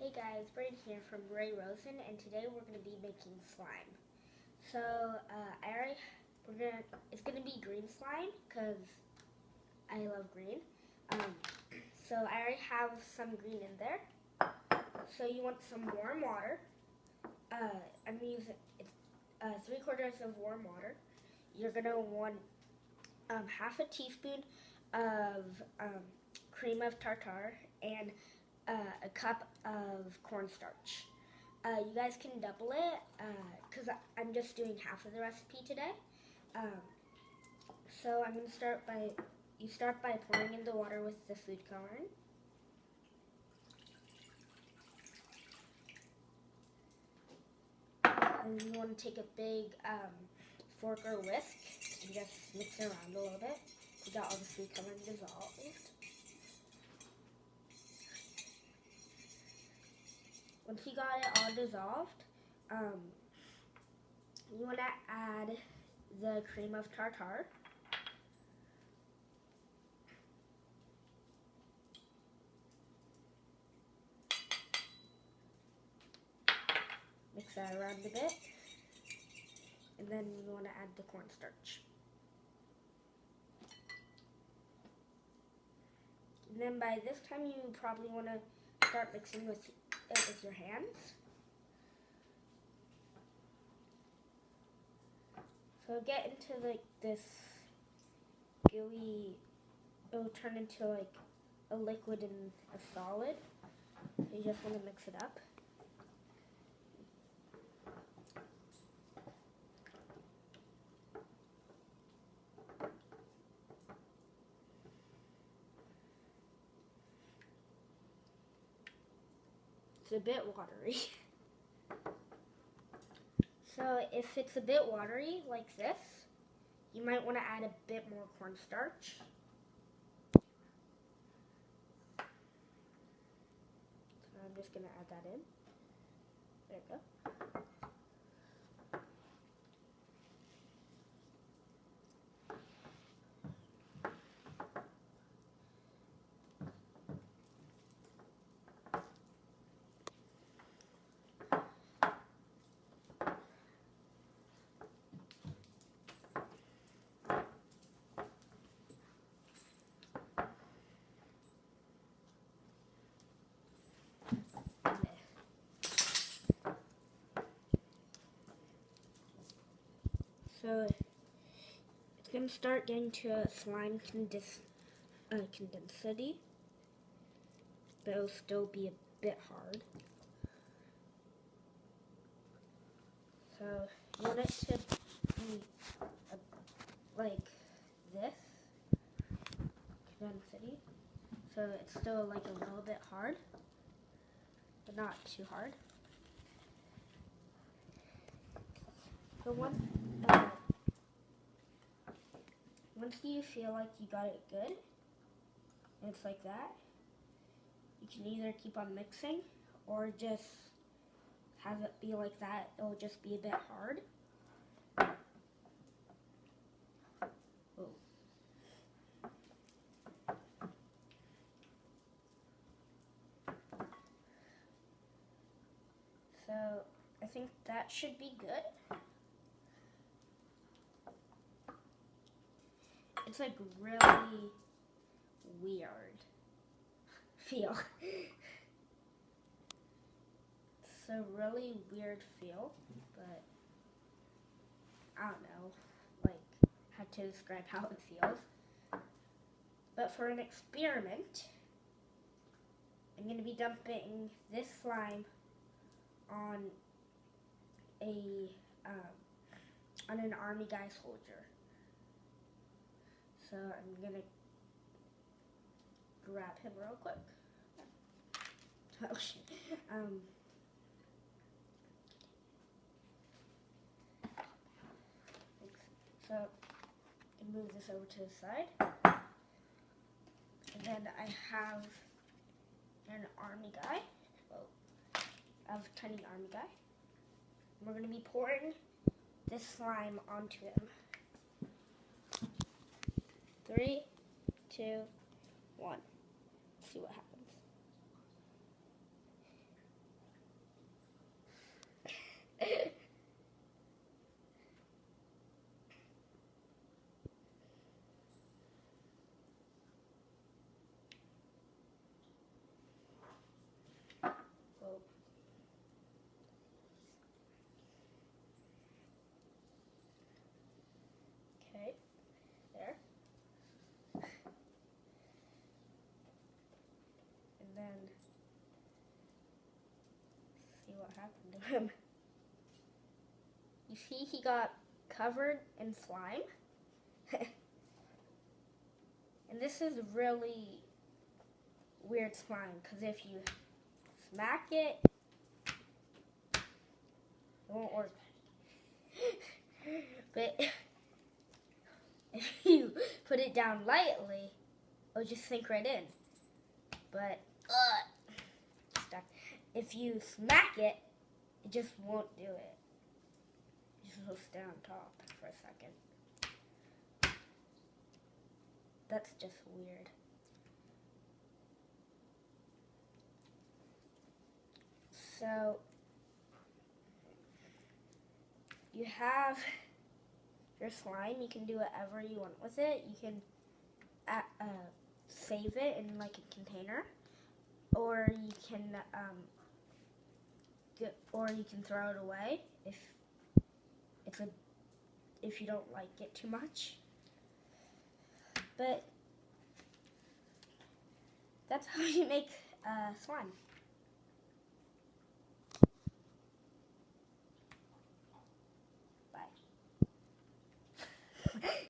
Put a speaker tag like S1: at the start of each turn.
S1: Hey guys, Braden here from Ray Rosen, and today we're going to be making slime. So it's going to be green slime because I love green. So I already have some green in there. So you want some warm water. I'm using 3/4 of warm water. You're going to want half a teaspoon of cream of tartar and a cup of cornstarch. You guys can double it because I'm just doing half of the recipe today. So I'm going to start by pouring in the water with the food coloring. And you want to take a big fork or whisk and just mix it around a little bit. You got all the food coloring dissolved. Once you got it all dissolved, you want to add the cream of tartar. Mix that around a bit. And then you want to add the cornstarch. And then by this time you probably want to start mixing it with your hands. So get into like this gooey, it'll turn into like a liquid and a solid. So you just want to mix it up. It's a bit watery. So if it's a bit watery like this, you might want to add a bit more cornstarch. So I'm just going to add that in. There we go. So it's going to start getting to a slime condensity, but it'll still be a bit hard. So you want it to be like this condensity. So it's still like a little bit hard, but not too hard. So once you feel like you got it good, and it's like that, you can either keep on mixing or just have it be like that. It'll just be a bit hard. Oh. So I think that should be good. It's like really weird feel. It's a really weird feel, but I don't know, like how to describe how it feels. But for an experiment, I'm going to be dumping this slime on an army guy soldier. So I'm gonna grab him real quick. Oh shit. So I move this over to the side. And then I have an army guy. Well, I have a tiny army guy. We're gonna be pouring this slime onto him. 3, 2, 1. Let's see what happens. then see what happened to him. You see, he got covered in slime. And this is really weird slime, because if you smack it, it won't work. But if you put it down lightly, it'll just sink right in. But stuck. If you smack it, it just won't do it. It just will stay on top for a second. That's just weird. So you have your slime. You can do whatever you want with it. You can save it in like a container, or you can throw it away if you don't like it too much. But that's how you make slime.